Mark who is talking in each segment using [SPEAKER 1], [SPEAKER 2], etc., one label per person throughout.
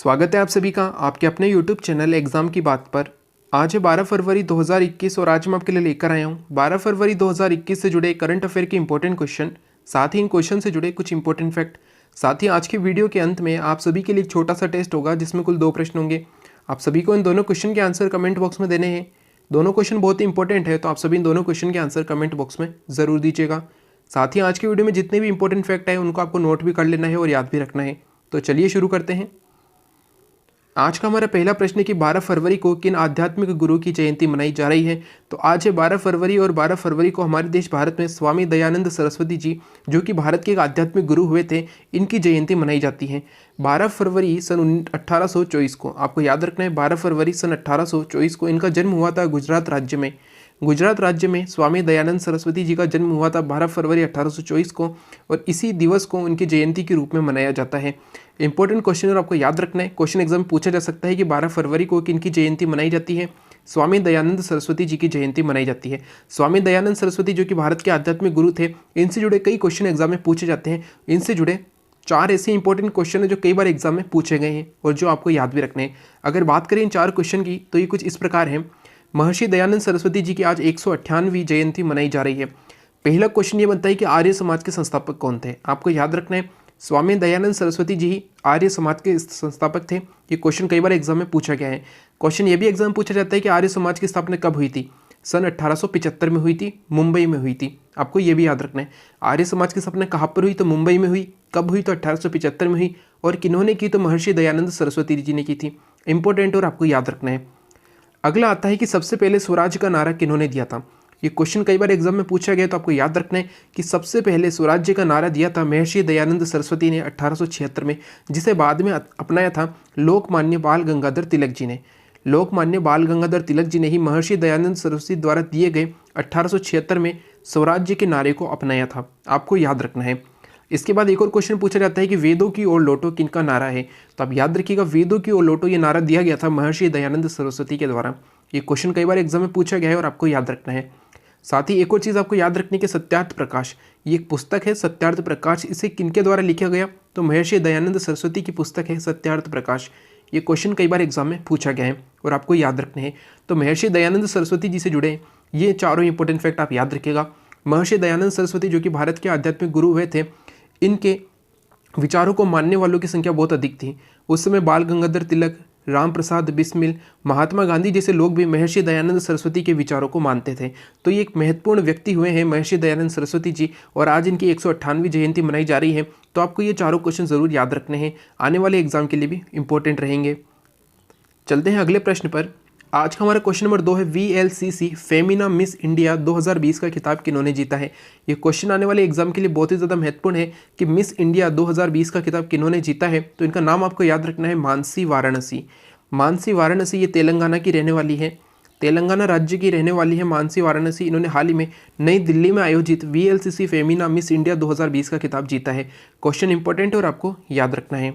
[SPEAKER 1] स्वागत है आप सभी का आपके अपने यूट्यूब चैनल एग्ज़ाम की बात पर। आज है 12 फरवरी 2021 और आज मैं आपके लिए लेकर आया हूँ 12 फरवरी 2021 से जुड़े करंट अफेयर के इंपॉर्टेंट क्वेश्चन, साथ ही इन क्वेश्चन से जुड़े कुछ इंपॉर्टेंट फैक्ट। साथ ही आज की वीडियो के अंत में आप सभी के लिए एक छोटा सा टेस्ट होगा जिसमें कुल 2 प्रश्न होंगे। आप सभी को इन दोनों क्वेश्चन के आंसर कमेंट बॉक्स में देने हैं। दोनों क्वेश्चन बहुत ही इंपॉर्टेंट है, तो आप सभी इन दोनों क्वेश्चन के आंसर कमेंट बॉक्स में ज़रूर दीजिएगा। साथ ही आज की वीडियो में जितने भी इंपॉर्टेंट फैक्ट है उनको आपको नोट भी कर लेना है और याद भी रखना है। तो चलिए शुरू करते हैं। आज का हमारा पहला प्रश्न है कि 12 फरवरी को किन आध्यात्मिक गुरु की जयंती मनाई जा रही है। तो आज है 12 फरवरी और 12 फरवरी को हमारे देश भारत में स्वामी दयानंद सरस्वती जी, जो कि भारत के एक आध्यात्मिक गुरु हुए थे, इनकी जयंती मनाई जाती है 12 फरवरी सन 1824 को। आपको याद रखना है 12 फरवरी सन 1824 को इनका जन्म हुआ था गुजरात राज्य में। गुजरात राज्य में स्वामी दयानंद सरस्वती जी का जन्म हुआ था 12 फरवरी 1824 को और इसी दिवस को उनकी जयंती के रूप में मनाया जाता है। इंपॉर्टेंट क्वेश्चन और आपको याद रखना है, क्वेश्चन एग्जाम में पूछा जा सकता है कि 12 फरवरी को किनकी जयंती मनाई जाती है। स्वामी दयानंद सरस्वती जी की जयंती मनाई जाती है। स्वामी दयानंद सरस्वती जो कि भारत के आध्यात्मिक गुरु थे, इनसे जुड़े कई क्वेश्चन एग्जाम में पूछे जाते हैं। इनसे जुड़े 4 ऐसे इंपॉर्टेंट क्वेश्चन है जो कई बार एग्जाम में पूछे गए हैं और जो आपको याद भी रखने हैं। अगर बात करें इन 4 क्वेश्चन की तो ये कुछ इस प्रकार है। महर्षि दयानंद सरस्वती जी की आज 198वीं जयंती मनाई जा रही है। पहला क्वेश्चन ये बनता है कि आर्य समाज के संस्थापक कौन थे। आपको याद रखना है स्वामी दयानंद सरस्वती जी ही आर्य समाज के संस्थापक थे। ये क्वेश्चन कई बार एग्जाम में पूछा गया है। क्वेश्चन ये भी एग्जाम में पूछा जाता है कि आर्य समाज की स्थापना कब हुई थी। सन 1875 में हुई थी, मुंबई में हुई थी। आपको ये भी याद रखना है आर्य समाज की स्थापना कहाँ पर हुई, तो मुंबई में हुई। कब हुई, तो 1875 में हुई। और किन्होंने की, तो महर्षि दयानंद सरस्वती जी ने की थी। इंपॉर्टेंट और आपको याद रखना है। अगला आता है कि सबसे पहले स्वराज का नारा किन्होंने दिया था। ये क्वेश्चन कई बार एग्जाम में पूछा गया, तो आपको याद रखना है कि सबसे पहले स्वराज्य का नारा दिया था महर्षि दयानंद सरस्वती ने 1876 में, जिसे बाद में अपनाया था लोकमान्य बाल गंगाधर तिलक जी ने। लोकमान्य बाल गंगाधर तिलक जी ने ही महर्षि दयानंद सरस्वती द्वारा दिए गए 1876 में स्वराज्य के नारे को अपनाया था। आपको याद रखना है। इसके बाद एक और क्वेश्चन पूछा जाता है कि वेदों की ओर लौटो किनका नारा है। तो आप याद रखिएगा वेदों की ओर लौटो ये नारा दिया गया था महर्षि दयानंद सरस्वती के द्वारा। ये क्वेश्चन कई बार एग्जाम में पूछा गया है और आपको याद रखना है। साथ ही एक और चीज़ आपको याद रखनी है कि सत्यार्थ प्रकाश, ये एक पुस्तक है सत्यार्थ प्रकाश, इसे किनके द्वारा लिखा गया, तो महर्षि दयानंद सरस्वती की पुस्तक है सत्यार्थ प्रकाश। ये क्वेश्चन कई बार एग्जाम में पूछा गया है और आपको याद रखने हैं। तो महर्षि दयानंद सरस्वती जी से जुड़े ये चारों इंपॉर्टेंट फैक्ट आप याद रखिएगा। महर्षि दयानंद सरस्वती जो कि भारत के आध्यात्मिक गुरु हुए थे, इनके विचारों को मानने वालों की संख्या बहुत अधिक थी। उस समय बाल गंगाधर तिलक, राम प्रसाद बिस्मिल, महात्मा गांधी जैसे लोग भी महर्षि दयानंद सरस्वती के विचारों को मानते थे। तो ये एक महत्वपूर्ण व्यक्ति हुए हैं महर्षि दयानंद सरस्वती जी और आज इनकी 198वीं जयंती मनाई जा रही है। तो आपको ये चारों क्वेश्चन जरूर याद रखने हैं, आने वाले एग्जाम के लिए भी इंपॉर्टेंट रहेंगे। चलते हैं अगले प्रश्न पर। आज का हमारा क्वेश्चन नंबर 2 है VLCC फेमिना मिस इंडिया 2020 का खिताब किन्होंने जीता है। ये क्वेश्चन आने वाले एग्जाम के लिए बहुत ही ज़्यादा महत्वपूर्ण है कि मिस इंडिया 2020 का खिताब किन्होंने जीता है। तो इनका नाम आपको याद रखना है मानसी वाराणसी। मानसी वाराणसी ये तेलंगाना की रहने वाली है, तेलंगाना राज्य की रहने वाली है मानसी वाराणसी। इन्होंने हाल ही में नई दिल्ली में आयोजित VLCC फेमिना मिस इंडिया 2020 का खिताब जीता है। क्वेश्चन इंपॉर्टेंट और आपको याद रखना है।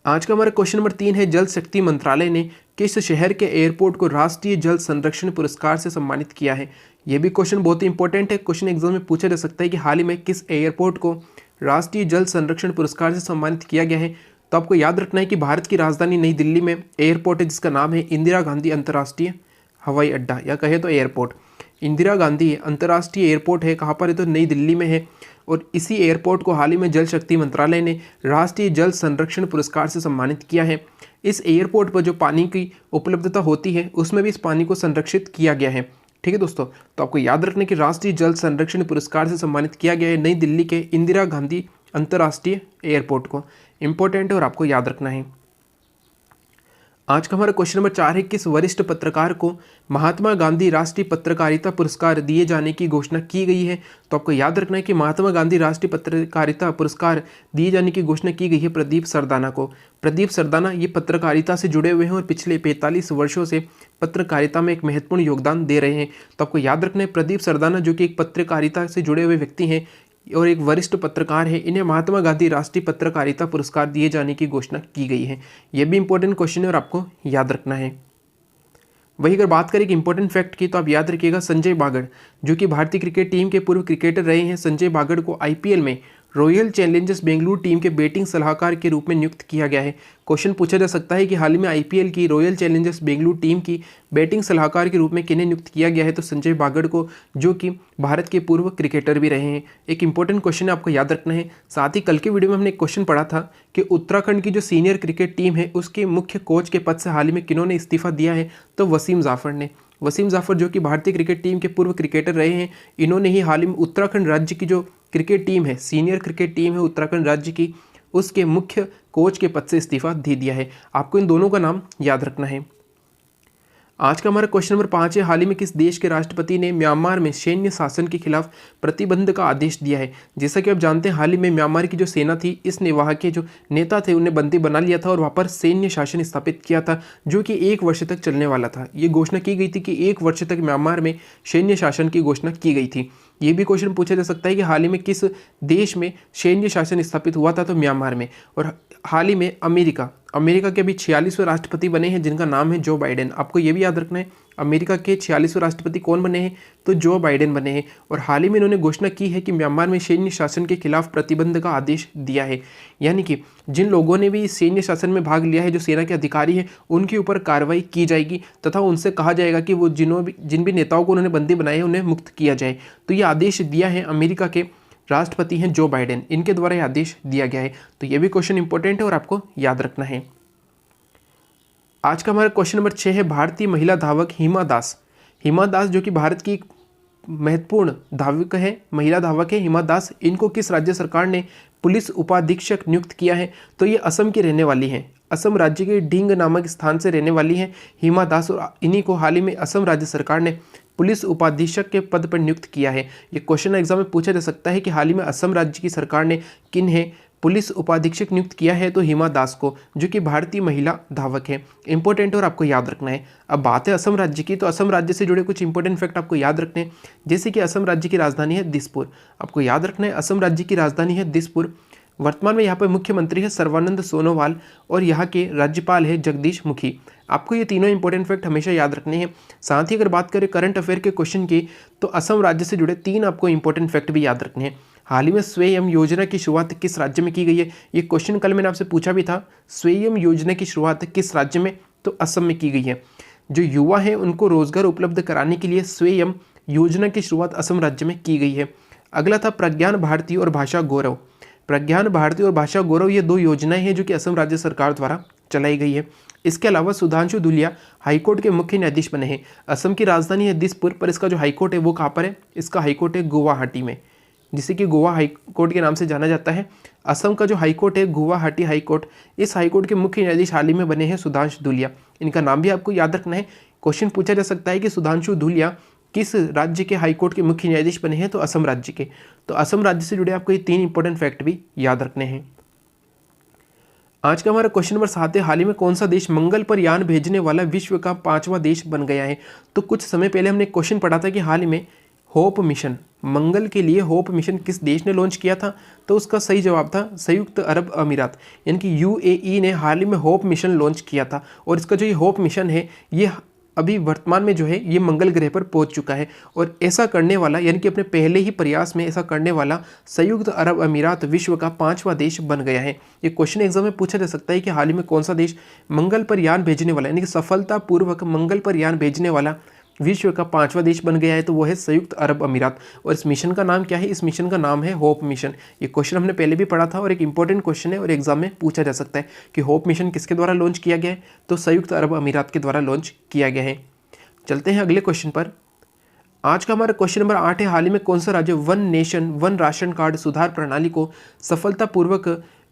[SPEAKER 1] आज का हमारा क्वेश्चन नंबर 3 है जल शक्ति मंत्रालय ने किस शहर के एयरपोर्ट को राष्ट्रीय जल संरक्षण पुरस्कार से सम्मानित किया है। यह भी क्वेश्चन बहुत ही इंपॉर्टेंट है। क्वेश्चन एग्जाम में पूछा जा सकता है कि हाल ही में किस एयरपोर्ट को राष्ट्रीय जल संरक्षण पुरस्कार से सम्मानित किया गया है। तो आपको याद रखना है कि भारत की राजधानी नई दिल्ली में एयरपोर्ट है जिसका नाम है इंदिरा गांधी अंतर्राष्ट्रीय हवाई अड्डा, या कहे तो एयरपोर्ट। इंदिरा गांधी अंतर्राष्ट्रीय एयरपोर्ट है, कहाँ पर है, तो नई दिल्ली में है। और इसी एयरपोर्ट को हाल ही में जल शक्ति मंत्रालय ने राष्ट्रीय जल संरक्षण पुरस्कार से सम्मानित किया है। इस एयरपोर्ट पर जो पानी की उपलब्धता होती है उसमें भी इस पानी को संरक्षित किया गया है। ठीक है दोस्तों, तो आपको याद रखना कि राष्ट्रीय जल संरक्षण पुरस्कार से सम्मानित किया गया है नई दिल्ली के इंदिरा गांधी अंतर्राष्ट्रीय एयरपोर्ट को। इंपॉर्टेंट है और आपको याद रखना है। आज का हमारा क्वेश्चन नंबर 4 है किस वरिष्ठ पत्रकार को महात्मा गांधी राष्ट्रीय पत्रकारिता पुरस्कार दिए जाने की घोषणा की गई है। तो आपको याद रखना है कि महात्मा गांधी राष्ट्रीय पत्रकारिता पुरस्कार दिए जाने की घोषणा की गई है प्रदीप सरदाना को। प्रदीप सरदाना ये पत्रकारिता से जुड़े हुए हैं और पिछले 45 वर्षों से पत्रकारिता में एक महत्वपूर्ण योगदान दे रहे हैं। तो आपको याद रखना है प्रदीप सरदाना जो कि एक पत्रकारिता से जुड़े हुए व्यक्ति हैं और एक वरिष्ठ पत्रकार है, इन्हें महात्मा गांधी राष्ट्रीय पत्रकारिता पुरस्कार दिए जाने की घोषणा की गई है। यह भी इंपॉर्टेंट क्वेश्चन है और आपको याद रखना है। वही अगर बात करें एक इंपॉर्टेंट फैक्ट की तो आप याद रखिएगा संजय बागड़ जो कि भारतीय क्रिकेट टीम के पूर्व क्रिकेटर रहे हैं। संजय बागड़ को IPL में रॉयल चैलेंजर्स बेंगलुरु टीम के बैटिंग सलाहकार के रूप में नियुक्त किया गया है? क्वेश्चन पूछा जा सकता है कि हाल ही में आईपीएल की रॉयल चैलेंजर्स बेंगलुरु टीम की बैटिंग सलाहकार के रूप में किन्हें नियुक्त किया गया है? तो संजय बागड़ को, जो कि भारत के पूर्व क्रिकेटर भी रहे हैं। एक इंपॉर्टेंट क्वेश्चन है, आपको याद रखना है। साथ ही कल के वीडियो में हमने एक क्वेश्चन पढ़ा था कि उत्तराखंड की जो सीनियर क्रिकेट टीम है उसके मुख्य कोच के पद से हाल ही में किन्होंने इस्तीफा दिया है? तो वसीम जाफर ने। वसीम जाफर जो कि भारतीय क्रिकेट टीम के पूर्व क्रिकेटर रहे हैं, इन्होंने ही हाल ही में उत्तराखंड राज्य की जो क्रिकेट टीम है, सीनियर क्रिकेट टीम है उत्तराखंड राज्य की, उसके मुख्य कोच के पद से इस्तीफा दे दिया है। आपको इन दोनों का नाम याद रखना है। आज का हमारा क्वेश्चन नंबर 5 है, हाल ही में किस देश के राष्ट्रपति ने म्यांमार में सैन्य शासन के खिलाफ प्रतिबंध का आदेश दिया है? जैसा कि आप जानते हैं, हाल ही में म्यांमार की जो सेना थी, इसने वहाँ के जो नेता थे उन्हें बंदी बना लिया था और वहाँ पर सैन्य शासन स्थापित किया था, जो कि 1 वर्ष तक चलने वाला था। ये घोषणा की गई थी कि 1 वर्ष तक म्यांमार में सैन्य शासन की घोषणा की गई थी। ये भी क्वेश्चन पूछा जा सकता है कि हाल ही में किस देश में सैन्य शासन स्थापित हुआ था? तो म्यांमार में। और हाल ही में अमेरिका के अभी 46वें राष्ट्रपति बने हैं, जिनका नाम है जो बाइडेन। आपको ये भी याद रखना है, अमेरिका के 46वें राष्ट्रपति कौन बने हैं? तो जो बाइडेन बने हैं। और हाल ही में इन्होंने घोषणा की है कि म्यांमार में सैन्य शासन के खिलाफ प्रतिबंध का आदेश दिया है। यानी कि जिन लोगों ने भी सैन्य शासन में भाग लिया है, जो सेना के अधिकारी हैं, उनके ऊपर कार्रवाई की जाएगी तथा उनसे कहा जाएगा कि वो जिन भी नेताओं को उन्होंने बंदी बनाए हैं उन्हें मुक्त किया जाए। तो ये आदेश दिया है अमेरिका के राष्ट्रपति हैं जो बाइडेन, इनके द्वारा यह आदेश दिया गया है। तो ये भी क्वेश्चन इंपॉर्टेंट है और आपको याद रखना है। आज का हमारा क्वेश्चन नंबर 6 है, भारतीय महिला धावक हिमा दास जो कि भारत की महत्वपूर्ण धावक है, महिला धावक है हिमा दास, इनको किस राज्य सरकार ने पुलिस उपाधीक्षक नियुक्त किया है? तो ये असम की रहने वाली हैं। असम राज्य के ढींग नामक स्थान से रहने वाली हैं हिमा दास, और इन्हीं को हाल ही में असम राज्य सरकार ने पुलिस उपाधीक्षक के पद पर नियुक्त किया है। ये क्वेश्चन एग्जाम में पूछा जा सकता है कि हाल ही में असम राज्य की सरकार ने किन्हें पुलिस उपाधीक्षक नियुक्त किया है? तो हिमा दास को, जो कि भारतीय महिला धावक है। इंपॉर्टेंट और आपको याद रखना है। अब बात है असम राज्य की, तो असम राज्य से जुड़े कुछ इंपॉर्टेंट फैक्ट आपको याद रखने हैं। जैसे कि असम राज्य की राजधानी है दिसपुर। आपको याद रखना है, असम राज्य की राजधानी है दिसपुर। वर्तमान में यहाँ पर मुख्यमंत्री है सर्बानंद सोनोवाल और यहाँ के राज्यपाल है जगदीश मुखी। आपको ये तीनों इंपॉर्टेंट फैक्ट हमेशा याद रखने हैं। साथ ही अगर बात करें करंट अफेयर के क्वेश्चन की, तो असम राज्य से जुड़े 3 आपको इंपॉर्टेंट फैक्ट भी याद रखने हैं। हाल ही में स्वयं योजना की शुरुआत किस राज्य में की गई है? ये क्वेश्चन कल मैंने आपसे पूछा भी था। स्वयं योजना की शुरुआत किस राज्य में? तो असम में की गई है। जो युवा हैं उनको रोजगार उपलब्ध कराने के लिए स्वयं योजना की शुरुआत असम राज्य में की गई है। अगला था प्रज्ञान भारती और भाषा गौरव। प्रज्ञान भारती और भाषा गौरव, ये 2 योजनाएं हैं जो कि असम राज्य सरकार द्वारा चलाई गई है। इसके अलावा सुधांशु धुलिया हाईकोर्ट के मुख्य न्यायाधीश बने हैं। असम की राजधानी है दिसपुर, पर इसका जो हाईकोर्ट है वो कहाँ पर है? इसका हाईकोर्ट है गुवाहाटी में, जिसे कि गोवा हाईकोर्ट के नाम से जाना जाता है। असम का जो हाईकोर्ट है गुवाहाटी हाईकोर्ट, इस हाईकोर्ट के मुख्य न्यायाधीश हाल ही में बने हैं सुधांशु धुलिया। इनका नाम भी आपको याद रखना है। क्वेश्चन पूछा जा सकता है कि सुधांशु धुलिया किस राज्य के हाईकोर्ट के मुख्य न्यायाधीश बने हैं? तो असम राज्य के। तो असम राज्य से जुड़े आपको ये 3 इंपॉर्टेंट फैक्ट भी याद रखने हैं। आज का हमारा क्वेश्चन नंबर 7 है, हाल ही में कौन सा देश मंगल पर यान भेजने वाला विश्व का 5वां देश बन गया है? तो कुछ समय पहले हमने एक क्वेश्चन पढ़ा था कि हाल ही में होप मिशन, मंगल के लिए होप मिशन किस देश ने लॉन्च किया था? तो उसका सही जवाब था संयुक्त अरब अमीरात, यानी कि यूएई ने हाल ही में होप मिशन लॉन्च किया था। और इसका जो ये होप मिशन है, ये अभी वर्तमान में जो है ये मंगल ग्रह पर पहुंच चुका है। और ऐसा करने वाला, यानी कि अपने पहले ही प्रयास में ऐसा करने वाला संयुक्त अरब अमीरात विश्व का 5वां देश बन गया है। ये क्वेश्चन एग्जाम में पूछा जा सकता है कि हाल ही में कौन सा देश मंगल पर यान भेजने वाला, यानी कि सफलतापूर्वक मंगल पर यान भेजने वाला विश्व का 5वां देश बन गया है? तो वो है संयुक्त अरब अमीरात। और इस मिशन का नाम क्या है? इस मिशन का नाम है होप मिशन। ये क्वेश्चन हमने पहले भी पढ़ा था और एक इंपॉर्टेंट क्वेश्चन है और एग्जाम में पूछा जा सकता है कि होप मिशन किसके द्वारा लॉन्च किया गया है? तो संयुक्त अरब अमीरात के द्वारा लॉन्च किया गया है। चलते हैं अगले क्वेश्चन पर। आज का हमारा क्वेश्चन नंबर 8 है, हाल ही में कौन सा राज्य one nation one ration card सुधार प्रणाली को सफलतापूर्वक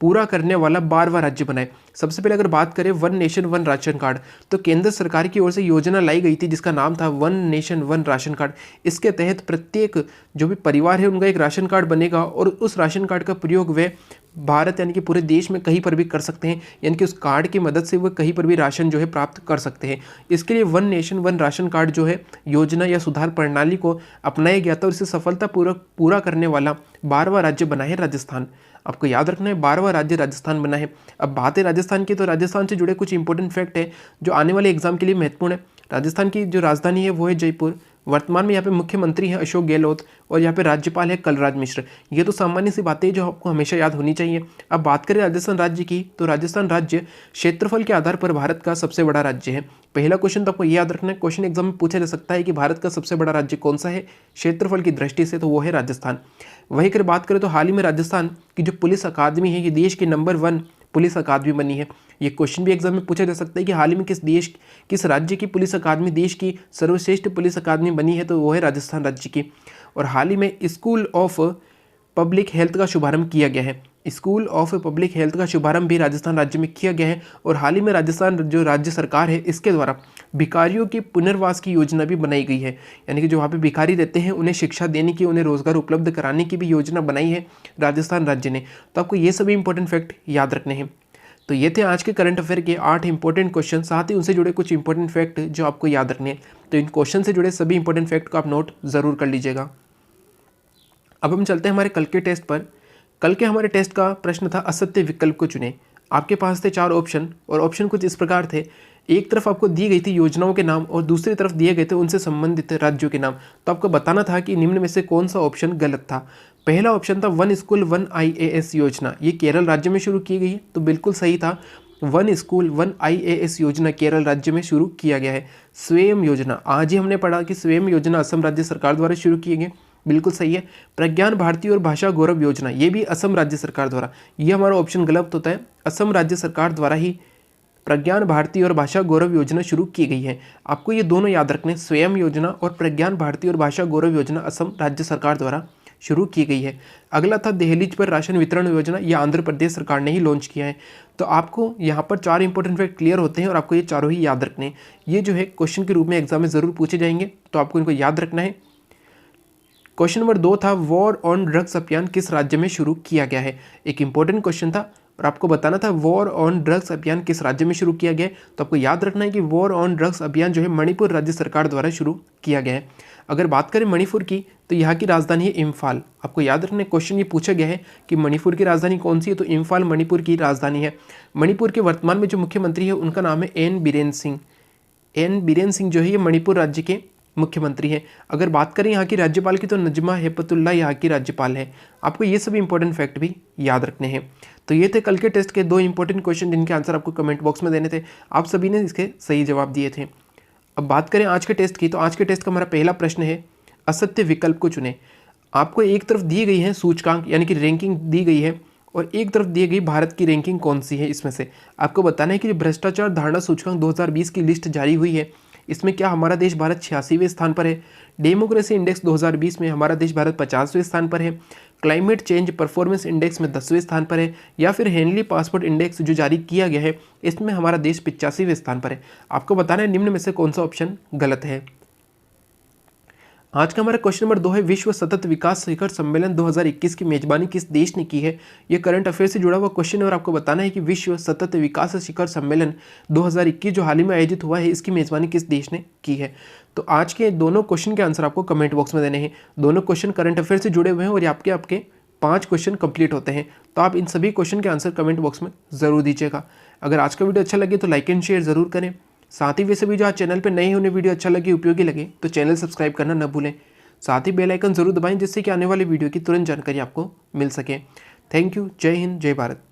[SPEAKER 1] पूरा करने वाला 12वां राज्य बना है? सबसे पहले अगर बात करें one nation one ration card, तो केंद्र सरकार की ओर से योजना लाई गई थी जिसका नाम था one nation one ration card. इसके तहत प्रत्येक जो भी परिवार है उनका एक राशन कार्ड बनेगा और उस राशन कार्ड का प्रयोग वे भारत यानी कि पूरे देश में कहीं पर भी कर सकते हैं, यानी कि उस कार्ड की मदद से वो कहीं पर भी राशन जो है प्राप्त कर सकते हैं। इसके लिए one nation one ration card जो है योजना या सुधार प्रणाली को अपनाया गया था और इसे सफलतापूर्वक पूरा करने वाला 12वां राज्य बना है राजस्थान। आपको याद रखना है 12वां राज्य राजस्थान बना है। अब बात है राजस्थान की, तो राजस्थान से जुड़े कुछ इंपॉर्टेंट फैक्ट है जो आने वाले एग्जाम के लिए महत्वपूर्ण है। राजस्थान की जो राजधानी है वो है जयपुर। वर्तमान में यहाँ पे मुख्यमंत्री हैं अशोक गहलोत और यहाँ पे राज्यपाल है कलराज मिश्र। ये तो सामान्य सी बातें जो आपको हमेशा याद होनी चाहिए। अब बात करें राजस्थान राज्य की, तो राजस्थान राज्य क्षेत्रफल के आधार पर भारत का सबसे बड़ा राज्य है। पहला क्वेश्चन तो आपको ये याद रखना है, क्वेश्चन एग्जाम में पूछा जा सकता है कि भारत का सबसे बड़ा राज्य कौन सा है क्षेत्रफल की दृष्टि से, तो वो है राजस्थान। वहीं अगर बात करें तो हाल ही में राजस्थान की जो पुलिस अकादमी है ये देश की नंबर 1 पुलिस अकादमी बनी है। ये क्वेश्चन भी एग्जाम में पूछा जा सकता है कि हाल ही में किस राज्य की पुलिस अकादमी देश की सर्वश्रेष्ठ पुलिस अकादमी बनी है, तो वो है राजस्थान राज्य की। और हाल ही में स्कूल ऑफ पब्लिक हेल्थ का शुभारंभ किया गया है। स्कूल ऑफ पब्लिक हेल्थ का शुभारंभ भी राजस्थान राज्य में किया गया है। और हाल ही में राजस्थान जो राज्य सरकार है इसके द्वारा भिखारियों की पुनर्वास की योजना भी बनाई गई है, यानी कि जो वहाँ पे भिखारी रहते हैं उन्हें शिक्षा देने की, उन्हें रोजगार उपलब्ध कराने की भी योजना बनाई है राजस्थान राज्य ने। तो आपको ये सभी इंपॉर्टेंट फैक्ट याद रखने हैं। तो ये थे आज के करंट अफेयर के 8 इंपॉर्टेंट क्वेश्चन, साथ ही उनसे जुड़े कुछ इंपॉर्टेंट फैक्ट जो आपको याद रखने हैं। तो इन क्वेश्चन से जुड़े सभी इंपॉर्टेंट फैक्ट को आप नोट जरूर कर लीजिएगा। अब हम चलते हैं हमारे कल के टेस्ट पर। कल के हमारे टेस्ट का प्रश्न था असत्य विकल्प को चुनें। आपके पास थे 4 ऑप्शन और ऑप्शन कुछ इस प्रकार थे। एक तरफ आपको दी गई थी योजनाओं के नाम और दूसरी तरफ दिए गए थे उनसे संबंधित राज्यों के नाम। तो आपको बताना था कि निम्न में से कौन सा ऑप्शन गलत था। पहला ऑप्शन था 1 स्कूल 1 IAS योजना, ये केरल राज्य में शुरू की गई है, तो बिल्कुल सही था। 1 स्कूल 1 IAS योजना केरल राज्य में शुरू किया गया है। स्वयं योजना, आज ही हमने पढ़ा कि स्वयं योजना असम राज्य सरकार द्वारा शुरू किए गए, बिल्कुल सही है। प्रज्ञान भारती और भाषा गौरव योजना, ये भी असम राज्य सरकार द्वारा, ये हमारा ऑप्शन गलत होता है। असम राज्य सरकार द्वारा ही प्रज्ञान भारती और भाषा गौरव योजना शुरू की गई है। आपको ये दोनों याद रखने, स्वयं योजना और प्रज्ञान भारती और भाषा गौरव योजना असम राज्य सरकार द्वारा शुरू की गई है। अगला था दहलीज पर राशन वितरण योजना, यह आंध्र प्रदेश सरकार ने ही लॉन्च किया है। तो आपको यहाँ पर 4 इंपॉर्टेंट फैक्ट क्लियर होते हैं और आपको ये चारों ही याद रखने हैं। ये जो है क्वेश्चन के रूप में एग्जाम में जरूर पूछे जाएंगे, तो आपको इनको याद रखना है। क्वेश्चन नंबर 2 था वॉर ऑन ड्रग्स अभियान किस राज्य में शुरू किया गया है। एक इंपॉर्टेंट क्वेश्चन था और आपको बताना था वॉर ऑन ड्रग्स अभियान किस राज्य में शुरू किया गया है। तो आपको याद रखना है कि वॉर ऑन ड्रग्स अभियान जो है मणिपुर राज्य सरकार द्वारा शुरू किया गया है। अगर बात करें मणिपुर की, तो यहाँ की राजधानी है इम्फाल। आपको याद रखना, क्वेश्चन ये पूछा गया है कि मणिपुर की राजधानी कौन सी है, तो इम्फाल मणिपुर की राजधानी है। मणिपुर के वर्तमान में जो मुख्यमंत्री है उनका नाम है एन बीरेन सिंह। एन बीरेन सिंह जो है ये मणिपुर राज्य के मुख्यमंत्री हैं। अगर बात करें यहाँ की राज्यपाल की, तो नजमा हेपतुल्ला यहाँ की राज्यपाल है। आपको ये सभी इंपॉर्टेंट फैक्ट भी याद रखने हैं। तो ये थे कल के टेस्ट के 2 इंपॉर्टेंट क्वेश्चन जिनके आंसर आपको कमेंट बॉक्स में देने थे। आप सभी ने इसके सही जवाब दिए थे। अब बात करें आज के टेस्ट की, तो आज के टेस्ट का हमारा पहला प्रश्न है असत्य विकल्प को चुने। आपको एक तरफ दी गई है सूचकांक यानी कि रैंकिंग दी गई है और एक तरफ दी गई भारत की रैंकिंग कौन सी है। इसमें से आपको बताना है कि भ्रष्टाचार धारणा सूचकांक 2020 की लिस्ट जारी हुई है, इसमें क्या हमारा देश भारत 86वें स्थान पर है। डेमोक्रेसी इंडेक्स 2020 में हमारा देश भारत 50वें स्थान पर है। क्लाइमेट चेंज परफॉर्मेंस इंडेक्स में 10वें स्थान पर है, या फिर हेनली पासपोर्ट इंडेक्स जो जारी किया गया है इसमें हमारा देश 85वें स्थान पर है। आपको बताना है निम्न में से कौन सा ऑप्शन गलत है। आज का हमारा क्वेश्चन नंबर 2 है विश्व सतत विकास शिखर सम्मेलन 2021 की मेजबानी किस देश ने की है। यह करंट अफेयर से जुड़ा हुआ क्वेश्चन है और आपको बताना है कि विश्व सतत विकास शिखर सम्मेलन 2021 जो हाल ही में आयोजित हुआ है इसकी मेजबानी किस देश ने की है। तो आज के दोनों क्वेश्चन के आंसर आपको कमेंट बॉक्स में देने हैं। दोनों क्वेश्चन करंट अफेयर से जुड़े हुए हैं और आपके 5 क्वेश्चन कंप्लीट होते हैं। तो आप इन सभी क्वेश्चन के आंसर कमेंट बॉक्स में जरूर दीजिएगा। अगर आज का वीडियो अच्छा लगे तो लाइक एंड शेयर जरूर करें। साथ ही वैसे भी जो आज चैनल पर नए होने वीडियो अच्छा लगे, उपयोगी लगे, तो चैनल सब्सक्राइब करना न भूलें। साथ ही बेल आइकन जरूर दबाएं जिससे कि आने वाली वीडियो की तुरंत जानकारी आपको मिल सके। Thank you. जय हिंद, जय भारत।